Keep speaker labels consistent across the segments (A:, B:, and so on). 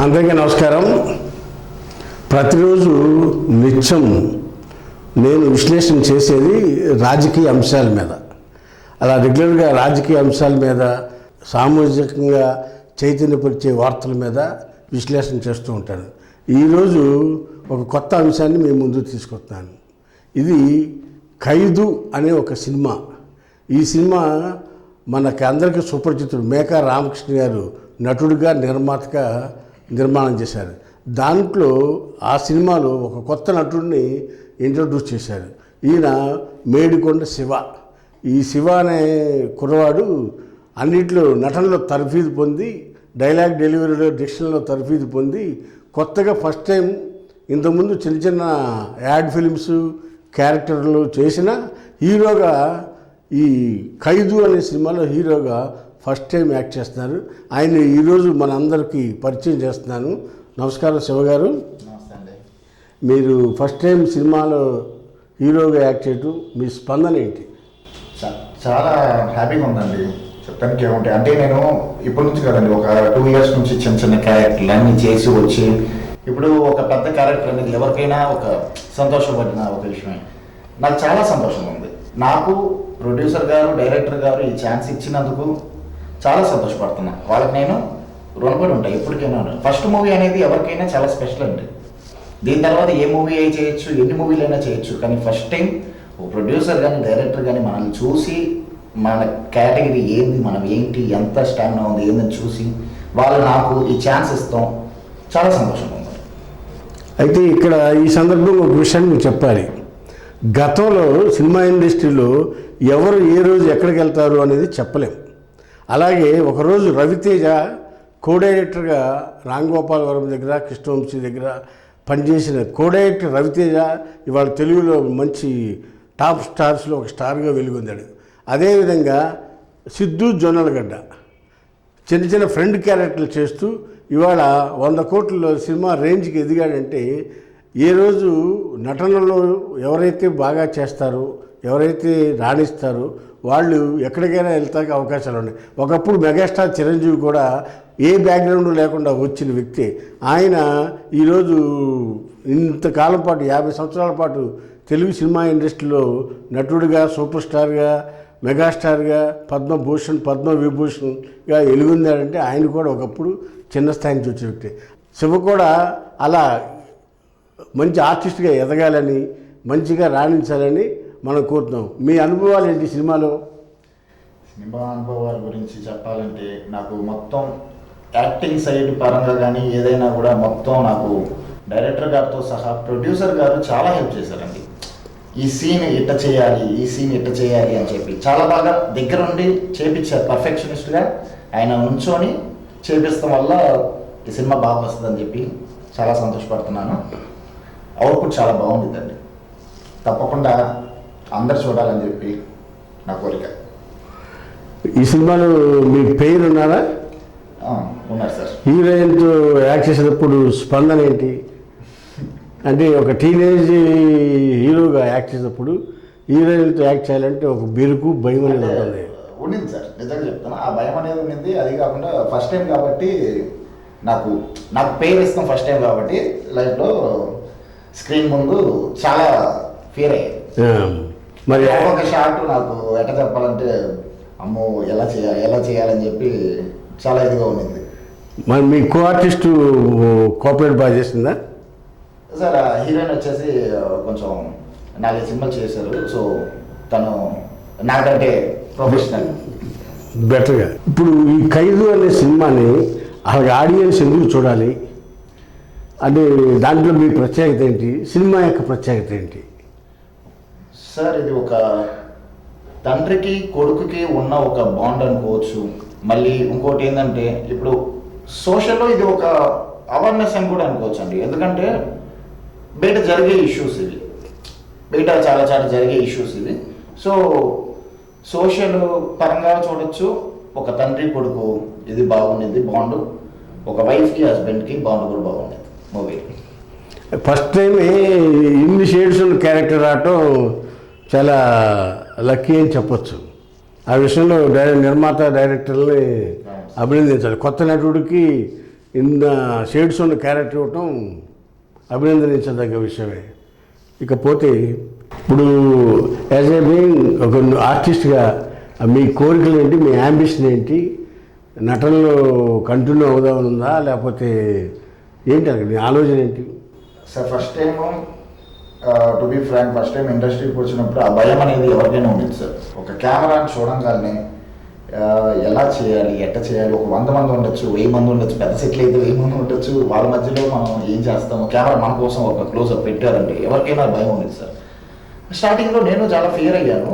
A: అందరికీ నమస్కారం. ప్రతిరోజు నిత్యం నేను విశ్లేషణ చేసేది రాజకీయ అంశాల మీద. అలా రెగ్యులర్గా రాజకీయ అంశాల మీద, సామాజికంగా చైతన్యపరిచే వార్తల మీద విశ్లేషణ చేస్తూ ఉంటాను. ఈరోజు ఒక కొత్త అంశాన్ని మీ ముందు తీసుకొస్తున్నాను. ఇది ఖైదు అనే ఒక సినిమా. ఈ సినిమా మనకి అందరికీ సుపరిచితుడు మేకా రామకృష్ణ గారు నటుడిగా, నిర్మాతగా నిర్మాణం చేశారు. దాంట్లో ఆ సినిమాలో ఒక కొత్త నటుడిని ఇంట్రడ్యూస్ చేశారు. ఈయన మేడికొండ శివ. ఈ శివ అనే కుర్రవాడు అన్నింటిలో నటనలో తర్ఫీదు పొంది, డైలాగ్ డెలివరీలో, డిక్షన్లో తర్ఫీదు పొంది కొత్తగా ఫస్ట్ టైం, ఇంతకుముందు చిన్న చిన్న యాడ్ ఫిలిమ్స్ క్యారెక్టర్లు చేసిన హీరోగా ఈ ఖైదు అనే సినిమాలో హీరోగా ఫస్ట్ టైం యాక్ట్ చేస్తున్నారు. ఆయన ఈరోజు మన అందరికీ పరిచయం చేస్తున్నాను. నమస్కారం శివ గారు.
B: నమస్తే అండి.
A: మీరు ఫస్ట్ టైం సినిమాలో హీరోగా యాక్ట్ చేయటం, మీ స్పందన ఏంటి?
B: చాలా హ్యాపీగా ఉందండి. చెప్పడానికి ఏముంటాయి అంటే, నేను ఇప్పటి నుంచి కదండి, ఒక 2 years నుంచి చిన్న చిన్న క్యారెక్టర్లు అన్నీ చేసి వచ్చి ఇప్పుడు ఒక పెద్ద క్యారెక్టర్ అనేది ఎవరికైనా ఒక సంతోషపడిన ఒక విషయమే. నాకు చాలా సంతోషంగా ఉంది. నాకు ప్రొడ్యూసర్ గారు, డైరెక్టర్ గారు ఈ ఛాన్స్ ఇచ్చినందుకు చాలా సంతోషపడుతున్నా. వాళ్ళకి నేను రుణపడి ఉంటాను ఎప్పటికైనా. ఫస్ట్ మూవీ అనేది ఎవరికైనా చాలా స్పెషల్ అండి. దీని తర్వాత ఏ మూవీ అయి చేయొచ్చు, ఎన్ని మూవీలైనా చేయొచ్చు, కానీ ఫస్ట్ టైం ఓ ప్రొడ్యూసర్ కానీ డైరెక్టర్ కానీ మనల్ని చూసి మన కేటగిరీ ఏంది, మనం ఏంటి, ఎంత స్టామినా ఉంది ఏందని చూసి వాళ్ళు నాకు ఈ ఛాన్స్ ఇస్తాం, చాలా సంతోషంగా ఉంది.
A: అయితే ఇక్కడ ఈ సందర్భంగా ఒక విషయాన్ని మీరు చెప్పాలి. గతంలో సినిమా ఇండస్ట్రీలో ఎవరు ఏ రోజు ఎక్కడికి వెళ్తారు అనేది చెప్పలేం. అలాగే ఒకరోజు రవితేజ కో డైరెక్టర్గా రామ్ గోపాల్ వర్మ దగ్గర, కృష్ణవంశీ దగ్గర పనిచేసిన కో డైరెక్టర్ రవితేజ ఇవాళ తెలుగులో మంచి టాప్ స్టార్స్లో ఒక స్టార్గా వెలుగొందాడు. అదేవిధంగా సిద్ధు జొన్నలగడ్డ చిన్న చిన్న ఫ్రెండ్ క్యారెక్టర్లు చేస్తూ ఇవాళ 100 కోట్ల సినిమా రేంజ్కి ఎదిగాడంటే, ఏ రోజు నటనలో ఎవరైతే బాగా చేస్తారో, ఎవరైతే రాణిస్తారో వాళ్ళు ఎక్కడికైనా వెళ్తాక అవకాశాలు ఉన్నాయి. ఒకప్పుడు మెగాస్టార్ చిరంజీవి కూడా ఏ బ్యాక్గ్రౌండ్ లేకుండా వచ్చిన వ్యక్తి. ఆయన ఈరోజు ఇంతకాలం పాటు 50 సంవత్సరాల పాటు తెలుగు సినిమా ఇండస్ట్రీలో నటుడిగా, సూపర్ స్టార్గా, మెగాస్టార్గా, పద్మభూషణ్, పద్మవిభూషణ్గా వెలుగొందాడంటే ఆయన కూడా ఒకప్పుడు చిన్న స్థాయి నుంచి వచ్చే వ్యక్తి. శివ కూడా అలా మంచి ఆర్టిస్ట్గా ఎదగాలని, మంచిగా రాణించాలని మనం కోరుతున్నాం. మీ అనుభవాలు ఏంటి సినిమాలో?
B: సినిమా అనుభవాల గురించి చెప్పాలంటే, నాకు మొత్తం యాక్టింగ్ సైడ్ పరంగా కానీ ఏదైనా కూడా మొత్తం నాకు డైరెక్టర్ గారితో సహా ప్రొడ్యూసర్ గారు చాలా హెల్ప్ చేశారండి. ఈ సీన్ ఇట్ట చేయాలి, ఈ సీన్ ఇట్ట చేయాలి అని చెప్పి చాలా బాగా దగ్గరుండి చేపించారు. పర్ఫెక్షనిస్ట్గా ఆయన నుంచొని చేపిస్తాం వల్ల ఈ సినిమా బాగా వస్తుందని చెప్పి చాలా సంతోషపడుతున్నాను. అవుట్పుట్ చాలా బాగుంటుందండి. తప్పకుండా అందరు చూడాలని చెప్పి నా కోరిక.
A: ఈ సినిమాలో మీ పేరు ఉన్నారా?
B: ఉన్నారు సార్.
A: హీరోయిన్తో యాక్ట్ చేసేటప్పుడు స్పందన ఏంటి? అంటే ఒక టీనేజ్ హీరోగా యాక్ట్ చేసేటప్పుడు హీరోయిన్తో యాక్ట్ చేయాలంటే ఒక బెరుకు, భయం అనేది ఉంటుంది.
B: ఉండింది సార్, నిజంగా చెప్తాను. ఆ భయం అనేది ఉండింది. అది కాకుండా ఫస్ట్ టైం కాబట్టి నాకు పేరు ఇస్తాం ఫస్ట్ టైం కాబట్టి లైఫ్లో స్క్రీన్ ముందు చాలా ఫీర్ అయ్యాయి. మరి ఒక షాట్ నాకు ఎట్ట చెప్పాలంటే, అమ్మో ఎలా చేయాలని చెప్పి చాలా ఇదిగా ఉండింది.
A: మరి మీ కో ఆర్టిస్టు కోఆపరేట్ బాగా చేసిందా?
B: సార్ హీరోయిన్ వచ్చేసి కొంచెం 4 సినిమాలు చేశారు. సో తను నాకంటే ప్రొఫెషనల్,
A: బెటర్గా. ఇప్పుడు ఈ ఖైదు అనే సినిమాని అలాగే ఆడియన్స్ ఎందుకు చూడాలి అంటే దాంట్లో మీ ప్రత్యేకత ఏంటి? సినిమా యొక్క ప్రత్యేకత ఏంటి?
B: సార్ ఇది ఒక తండ్రికి కొడుకుకి ఉన్న ఒక బాండ్ అనుకోవచ్చు. మళ్ళీ ఇంకోటి ఏంటంటే, ఇప్పుడు సోషల్లో ఇది ఒక అవేర్నెస్ అని కూడా అనుకోవచ్చు అండి. ఎందుకంటే బయట జరిగే ఇష్యూస్ ఇవి, బయట చాలా జరిగే ఇష్యూస్ ఇవి. సో సోషల్ పరంగా చూడొచ్చు. ఒక తండ్రి కొడుకు ఇది బాగుండేది బాండ్, ఒక వైఫ్కి హస్బెండ్కి బాండ్ కూడా బాగుండేది మూవీ.
A: ఫస్ట్ టైం ఇన్ని షేడ్స్ ఉన్న క్యారెక్టర్ రావటం చాలా లక్కీ అని చెప్పొచ్చు. ఆ విషయంలో నిర్మాత, డైరెక్టర్ని అభినందించాలి. కొత్త నటుడికి ఇన్న షేడ్స్ ఉన్న క్యారెక్టర్ ఇవ్వటం అభినందించదగ్గ విషయమే. ఇకపోతే ఇప్పుడు యాజ్ ఏ బీయింగ్ ఒక ఆర్టిస్ట్గా మీ కోరికలు ఏంటి, మీ యాంబిషన్ ఏంటి? నటనలో కంటిన్యూ అవుదామని ఉందా, లేకపోతే ఏంటి అక్కడ నీ ఆలోచన ఏంటి?
B: Sir first time to be frank, first time ఇండస్ట్రీకి వచ్చినప్పుడు ఆ భయం అనేది ఎవరికైనా ఉండేది సార్. ఒక కెమెరాని చూడంగానే ఎలా చేయాలి, ఎట్ట చేయాలి, ఒక 100 మంది ఉండొచ్చు, 1000 మంది ఉండొచ్చు, పెద్ద సెట్లు అయితే 1000 మంది ఉండొచ్చు, వాళ్ళ మధ్యలో మనం ఏం చేస్తాము, కెమెరా మన కోసం ఒక క్లోజ్అప్ పెట్టారంటే ఎవరికైనా భయం ఉండేది సార్. స్టార్టింగ్లో నేను చాలా ఫియర్ అయ్యాను,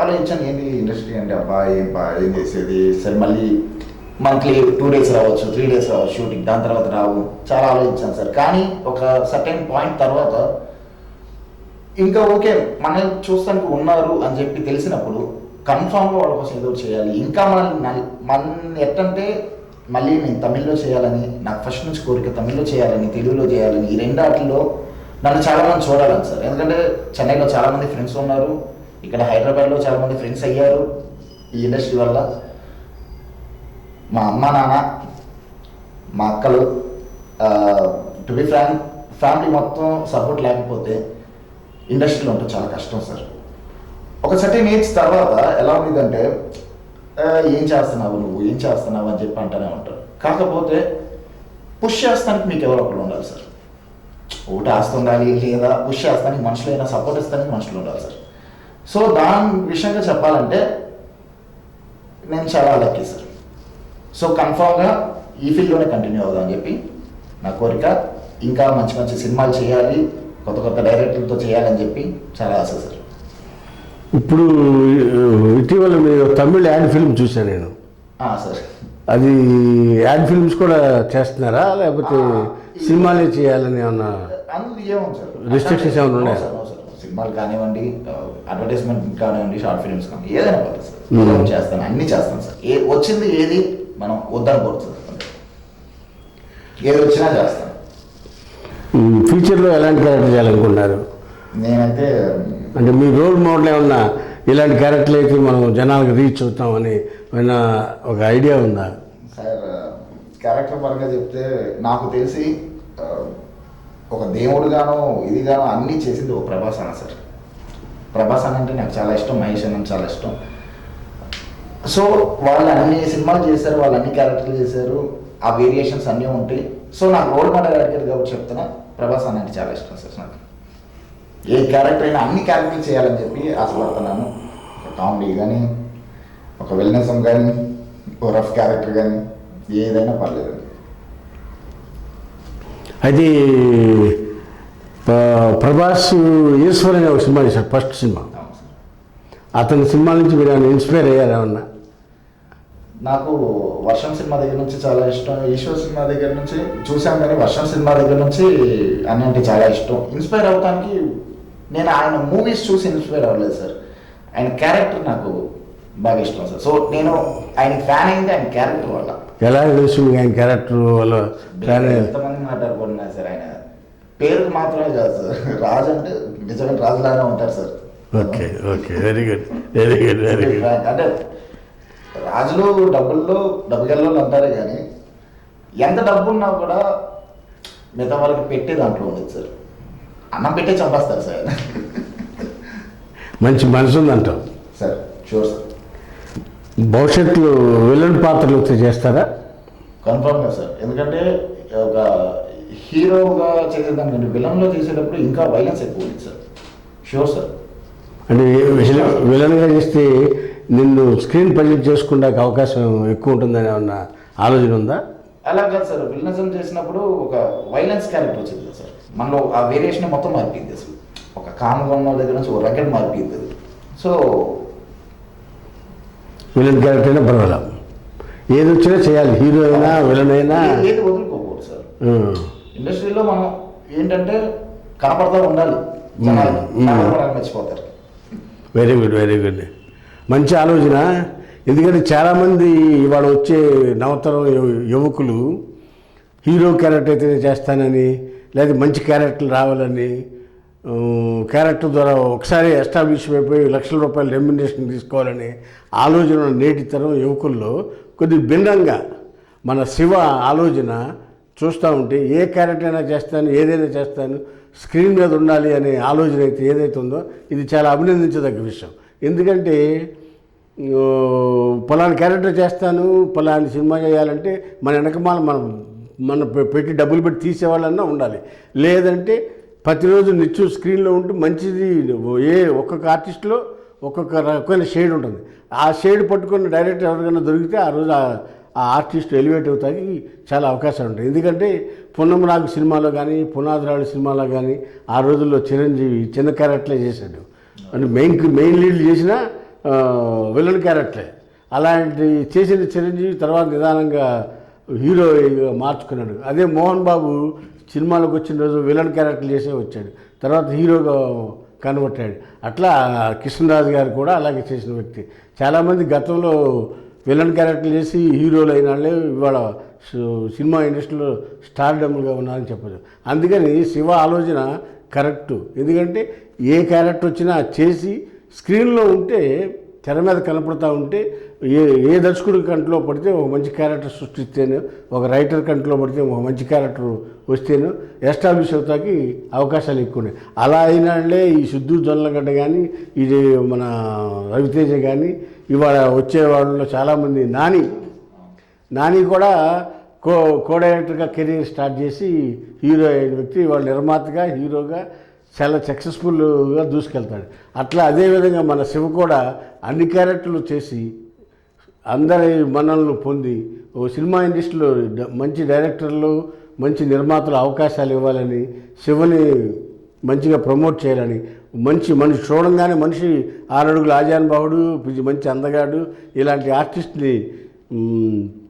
B: ఆలోచించాను ఏంటి ఇండస్ట్రీ అంటే అబ్బా ఏం చేసేది, సరే మళ్ళీ మంత్లీ 2 days రావచ్చు, 3 days రావచ్చు షూటింగ్, దాని తర్వాత రావు, చాలా ఆలోచించాను సార్. కానీ ఒక సర్టెన్ పాయింట్ తర్వాత ఇంకా ఓకే మనల్ని చూస్తానికి ఉన్నారు అని చెప్పి తెలిసినప్పుడు కన్ఫామ్గా వాళ్ళ కోసం ఏదో చేయాలి. ఇంకా మన ఎట్టంటే మళ్ళీ నేను తమిళ్లో చేయాలని, నాకు ఫస్ట్ నుంచి కోరిక తమిళ్లో చేయాలని, తెలుగులో చేయాలని, ఈ రెండాటిలో నన్ను చాలామంది చూడాలని సార్. ఎందుకంటే చెన్నైలో చాలామంది ఫ్రెండ్స్ ఉన్నారు, ఇక్కడ హైదరాబాద్లో చాలామంది ఫ్రెండ్స్ అయ్యారు ఈ ఇండస్ట్రీ వల్ల. మా అమ్మ నాన్న, మా అక్కలు, టు బి ఫ్రాంక్ ఫ్యామిలీ మొత్తం సపోర్ట్ లేకపోతే ఇండస్ట్రీలో ఉంటే చాలా కష్టం సార్. ఒక సర్టెన్ ఏజ్ తర్వాత ఎలా ఉండేదంటే ఏం చేస్తున్నావు నువ్వు, ఏం చేస్తున్నావు అని చెప్పి అంటూనే ఉంటారు. కాకపోతే పుష్ చేస్తానికి మీకు ఎవరో ఒకరు ఉండాలి సార్. ఒకటి ఆస్తుండాలి, లేదా పుష్ చేస్తానికి మనుషులు అయినా, సపోర్ట్ ఇస్తానికి మనుషులు ఉండాలి సార్. సో దాని విషయంగా చెప్పాలంటే నేను చాలా లక్కీ సార్. సో కన్ఫామ్గా ఈ ఫీల్డ్లోనే కంటిన్యూ అవుదామని చెప్పి నా కోరిక. ఇంకా మంచి మంచి సినిమాలు చేయాలి, కొత్త కొత్త డైరెక్టర్లతో చేయాలని చెప్పి చాలా ఆశ సార్.
A: ఇప్పుడు ఇటీవల మీరు తమిళ్ యాడ్ ఫిల్మ్ చూశాను నేను
B: సార్.
A: అది యాడ్ ఫిల్మ్స్ కూడా చేస్తున్నారా, లేకపోతే సినిమాలే చేయాలని ఏమన్నా
B: అందులో ఏముంది సార్,
A: రిస్ట్రిక్షన్స్ ఏమైనా ఉన్నాయా?
B: సినిమాలు కానివ్వండి, అడ్వర్టైజ్మెంట్ కానివ్వండి, షార్ట్ ఫిల్మ్స్ కానీ ఏదైనా పర్లేదు సార్, చేస్తాను, అన్నీ చేస్తాను సార్. వచ్చింది ఏది మనం వద్దనుకోవచ్చు, ఏది వచ్చినా చేస్తాను.
A: ఫ్యూచర్లో ఎలాంటి క్యారెక్టర్ చేయాలనుకున్నారు?
B: నేనైతే
A: అంటే మీ రోల్ మోడల్ ఏమన్నా ఇలాంటి క్యారెక్టర్లు అయితే మనం జనాలకు రీచ్ అవుతామని ఏమైనా ఒక ఐడియా ఉందా?
B: సార్ క్యారెక్టర్ పరంగా చెప్తే నాకు తెలిసి ఒక దేవుడుగానో ఇదిగానో అన్నీ చేసింది ఒక ప్రభాస్ అన్న సార్. ప్రభాస్ అన్న అంటే నాకు చాలా ఇష్టం, మహేష్ అన్న చాలా ఇష్టం. సో వాళ్ళు అన్ని సినిమాలు చేశారు, వాళ్ళు అన్ని క్యారెక్టర్లు చేశారు, ఆ వేరియేషన్స్ అన్నీ ఉంటాయి. సో నాకు రోల్ మోడల్ అడిగారు కాబట్టి చెప్తున్నా, ప్రభాస్ అన్న అంటే చాలా ఇష్టం సార్. నాకు ఏ క్యారెక్టర్ అయినా అన్ని క్యారెక్టర్లు చేయాలని చెప్పి ఆశపడుతున్నాను. ఒక కామెడీ కానీ, ఒక వెల్నెసం కానీ, ఒక రఫ్ క్యారెక్టర్ కానీ, ఏదైనా పర్లేదు.
A: అది ప్రభాస్ ఈశ్వర్ అనే ఒక సినిమా చేశాడు, ఫస్ట్ సినిమా. అతని సినిమా నుంచి మీరు ఏమైనా ఇన్స్పైర్ అయ్యారు ఏమన్నా?
B: నాకు వర్షం సినిమా దగ్గర నుంచి చాలా ఇష్టం, ఈశ్వర్ సినిమా దగ్గర నుంచి చూసాను, కానీ వర్షం సినిమా దగ్గర నుంచి అన్నీ అంటే చాలా ఇష్టం. ఇన్స్పైర్ అవడానికి నేను ఆయన మూవీస్ చూసి ఇన్స్పైర్ అవ్వలేదు సార్, ఆయన క్యారెక్టర్ నాకు బాగా ఇష్టం సార్. సో నేను ఆయన ఫ్యాన్ అయింది ఆయన క్యారెక్టర్ వల్ల.
A: ఎలా తెలుసు ఆయన క్యారెక్టర్ వల్ల?
B: ఎంతమంది మాట్లాడుకుంటున్నారు సార్, ఆయన పేరుకు మాత్రమే కాదు సార్, రాజు అంటే నిజమైన రాజులాగా ఉంటారు sir.
A: Okay okay, very good very good very good.
B: అంటే రాజులు డబ్బుగల్లో అంటారే కానీ ఎంత డబ్బు ఉన్నా కూడా మిగతా వాళ్ళకి పెట్టే దాంట్లో ఉండదు సార్. అన్నం పెట్టే చంపేస్తారు సార్.
A: మంచి మనసు ఉందంటాం
B: సార్. Sure sir.
A: భవిష్యత్తులో విలన్ పాత్రలు చేస్తారా?
B: కన్ఫర్మ్గా సార్. ఎందుకంటే ఒక హీరోగా చేసేదానికంటే విలన్లో చేసేటప్పుడు ఇంకా వైలెన్స్ ఎక్కువ ఉంది సార్. Sure sir.
A: అంటే విలన్గా చేస్తే నిన్ను స్క్రీన్ ప్రజెంట్ చేసుకునే అవకాశం ఎక్కువ ఉంటుందని ఏమన్నా ఆలోచన ఉందా?
B: అలా కాదు సార్, విలనిజం చేసినప్పుడు ఒక వైలెన్స్ క్యారెక్టర్ వచ్చింది కదా సార్, మనలో ఆ వేరియేషన్ మొత్తం మారిపోయింది అసలు. ఒక కామ్గా ఉన్న దగ్గర నుంచి ఒక రకెట్ మారిపోయింది. సో
A: విలన్ క్యారెక్టర్ అయినా పర్వాలేదు, ఏది వచ్చినా చేయాలి, హీరో అయినా విలన్ అయినా
B: ఏది వదులుకోకూడదు సార్. ఇండస్ట్రీలో మనం ఏంటంటే కనపడతా ఉండాలి, మర్చిపోతారు.
A: వెరీ గుడ్ వెరీ గుడ్, మంచి ఆలోచన. ఎందుకంటే చాలామంది ఇవాళ వచ్చే నవతరం యువకులు హీరో క్యారెక్టర్ అయితే చేస్తానని, లేదా మంచి క్యారెక్టర్లు రావాలని, క్యారెక్టర్ ద్వారా ఒకసారి ఎస్టాబ్లిష్ అయిపోయి లక్షల రూపాయల రెమ్యునరేషన్ తీసుకోవాలని ఆలోచన నేటి తరం యువకుల్లో కొద్దిగా భిన్నంగా మన శివ ఆలోచన చూస్తూ ఉంటే ఏ క్యారెక్టర్ అయినా చేస్తాను, ఏదైనా చేస్తాను, స్క్రీన్ మీద ఉండాలి అనే ఆలోచన అయితే ఏదైతే ఉందో ఇది చాలా అభినందించదగ్గ విషయం. ఎందుకంటే పలానా క్యారెక్టర్ చేస్తాను, పలానా సినిమా చేయాలంటే మన వెనకమాల మన పెట్టి డబ్బులు పెట్టి తీసేవాళ్ళన్నా ఉండాలి. లేదంటే ప్రతిరోజు నిత్యం స్క్రీన్లో ఉంటూ మంచిది ఒక్కొక్క ఆర్టిస్ట్లో ఒక్కొక్క రకమైన షేడ్ ఉంటుంది. ఆ షేడ్ పట్టుకున్న డైరెక్టర్ ఎవరికైనా దొరికితే ఆ రోజు ఆ ఆర్టిస్ట్ ఎలివేట్ అవుతానికి చాలా అవకాశాలు ఉంటాయి. ఎందుకంటే పున్నమరాగు సినిమాలో కానీ, పునాదిరాడు సినిమాలో కానీ ఆ రోజుల్లో చిరంజీవి చిన్న క్యారెక్టర్లే చేశాడు. అంటే మెయిన్ లీడ్ చేసిన విలన్ క్యారెక్టరే. అలాంటి చేసిన చిరంజీవి తర్వాత నిదానంగా హీరోగా మార్చుకున్నాడు. అదే మోహన్ బాబు సినిమాలోకి వచ్చిన రోజు విలన్ క్యారెక్టర్ చేసే వచ్చాడు, తర్వాత హీరోగా కన్వర్ట్ అయ్యాడు. అట్లా కృష్ణరాజు గారు కూడా అలాగే చేసిన వ్యక్తి. చాలామంది గతంలో విలన్ క్యారెక్టర్ చేసి హీరోలు అయిన వాళ్ళే ఇవాళ సినిమా ఇండస్ట్రీలో స్టార్డమ్గా ఉన్నారని చెప్పచ్చు. అందుకని శివ ఆలోచన కరెక్టు. ఎందుకంటే ఏ క్యారెక్టర్ వచ్చినా చేసి స్క్రీన్లో ఉంటే, తెర మీద కనపడుతూ ఉంటే, ఏ దర్శకుడి కంట్లో పడితే ఒక మంచి క్యారెక్టర్ సృష్టిస్తేనే, ఒక రైటర్ కంట్లో పడితే ఒక మంచి క్యారెక్టర్ వస్తేనే ఎస్టాబ్లిష్ అవుతాకి అవకాశాలు ఎక్కువ ఉన్నాయి. అలా అయినాళ్ళే ఈ సిద్ధు జొన్నలగడ్డ కానీ, ఇది మన రవితేజ కానీ, ఇవాళ వచ్చేవాళ్ళలో చాలామంది నాని కూడా కో డైరెక్టర్గా కెరీర్ స్టార్ట్ చేసి హీరో అయిన వ్యక్తి ఇవాళ నిర్మాతగా, హీరోగా చాలా సక్సెస్ఫుల్గా దూసుకెళ్తాడు. అట్లా అదేవిధంగా మన శివ కూడా అన్ని క్యారెక్టర్లు చేసి అందరి మన్ననలు పొంది ఓ సినిమా ఇండస్ట్రీలో మంచి డైరెక్టర్లు, మంచి నిర్మాతలు అవకాశాలు ఇవ్వాలని, శివని మంచిగా ప్రమోట్ చేయాలని, మనిషి చూడంగానే మనిషి 6 అడుగుల ఆజానుబాహుడు, మంచి అందగాడు, ఇలాంటి ఆర్టిస్ట్ని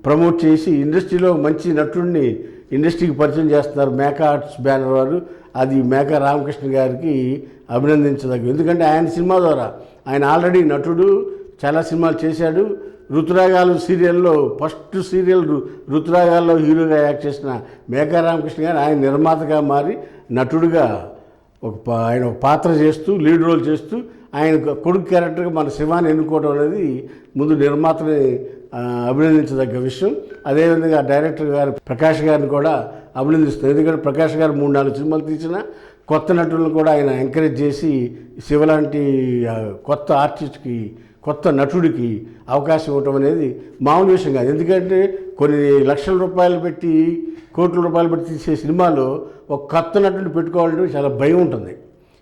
A: ప్రమోట్ చేసి ఇండస్ట్రీలో మంచి నటుడిని ఇండస్ట్రీకి పరిచయం చేస్తున్నారు మేకా ఆర్ట్స్ బ్యానర్ వారు. అది మేకా రామకృష్ణ గారికి అభినందించదగ్గ. ఎందుకంటే ఆయన సినిమా ద్వారా ఆయన ఆల్రెడీ నటుడు, చాలా సినిమాలు చేశాడు. ఋతురాగాలు సీరియల్లో ఫస్ట్ సీరియల్ ఋతురాగాల్లో హీరోగా యాక్ట్ చేసిన మేకా రామకృష్ణ గారు ఆయన నిర్మాతగా మారి నటుడుగా ఆయన ఒక పాత్ర చేస్తూ, లీడ్ రోల్ చేస్తూ ఆయన కొడుకు క్యారెక్టర్గా మన శివాన్ని ఎన్నుకోవడం అనేది ముందు నిర్మాతని అభినందించదగ్గ విషయం. అదేవిధంగా డైరెక్టర్ గారు ప్రకాష్ గారిని కూడా అభినందిస్తారు. ఎందుకంటే ప్రకాష్ గారు 3-4 సినిమాలు తీసిన కొత్త నటులను కూడా ఆయన ఎంకరేజ్ చేసి శివ లాంటి కొత్త ఆర్టిస్ట్కి, కొత్త నటుడికి అవకాశం ఇవ్వటం అనేది మామూలు విషయం కాదు. ఎందుకంటే కొన్ని లక్షల రూపాయలు పెట్టి, కోట్ల రూపాయలు పెట్టి తీసే సినిమాలో ఒక కొత్త నటుడిని పెట్టుకోవాలంటే చాలా భయం ఉంటుంది.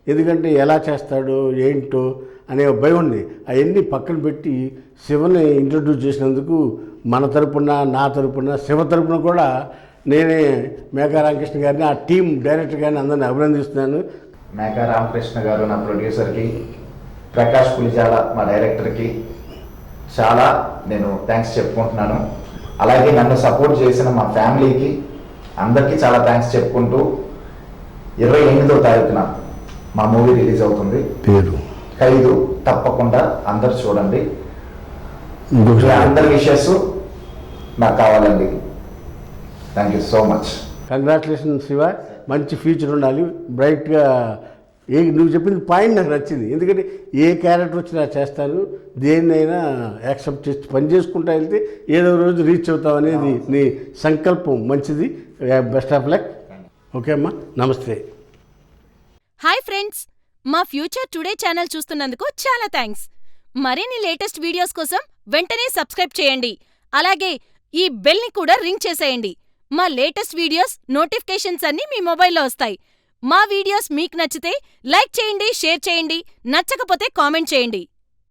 A: ఎందుకంటే ఎలా చేస్తాడో ఏంటో అనే భయం ఉంది. అవన్నీ పక్కన పెట్టి శివని ఇంట్రడ్యూస్ చేసినందుకు మన తరపున, నా తరపున, శివ తరపున కూడా నేనే మేకా రామకృష్ణ గారిని, ఆ టీం డైరెక్టర్ గారిని అందరిని అభినందిస్తున్నాను.
B: మేకా రామకృష్ణ గారు నా ప్రొడ్యూసర్కి, ప్రకాష్ పులిజాల మా డైరెక్టర్కి చాలా నేను థ్యాంక్స్ చెప్పుకుంటున్నాను. అలాగే నన్ను సపోర్ట్ చేసిన మా ఫ్యామిలీకి అందరికీ చాలా థ్యాంక్స్ చెప్పుకుంటూ 28వ తారీఖున మా మూవీ రిలీజ్ అవుతుంది,
A: పేరు
B: ఖైదు. తప్పకుండా అందరు చూడండి. అందరి విషెస్ నాకు కావాలండి. Thank you so much.
A: Congratulation Shiva. మంచి ఫ్యూచర్ ఉండాలి, బ్రైట్గా. నువ్వు చెప్పింది పాయింట్ నాకు నచ్చింది. ఎందుకంటే ఏ క్యారెక్టర్ వచ్చినా చేస్తాను, దేన్నైనా యాక్సెప్ట్ చేసి పని చేసుకుంటా వెళ్తే ఏదో రోజు రీచ్ అవుతావు అనేది నీ సంకల్పం మంచిది. Best of luck. ఓకే అమ్మా, నమస్తే.
C: హాయ్ ఫ్రెండ్స్, మా ఫ్యూచర్ టుడే ఛానల్ చూస్తున్నందుకు చాలా థ్యాంక్స్. మరిన్ని లేటెస్ట్ వీడియోస్ కోసం వెంటనే సబ్స్క్రైబ్ చేయండి. అలాగే ఈ బెల్ని కూడా రింగ్ చేసేయండి. మా లేటెస్ట్ వీడియోస్ నోటిఫికేషన్స్ అన్నీ మీ మొబైల్లో వస్తాయి. మా వీడియోస్ మీకు నచ్చితే లైక్ చేయండి, షేర్ చేయండి, నచ్చకపోతే కామెంట్ చేయండి.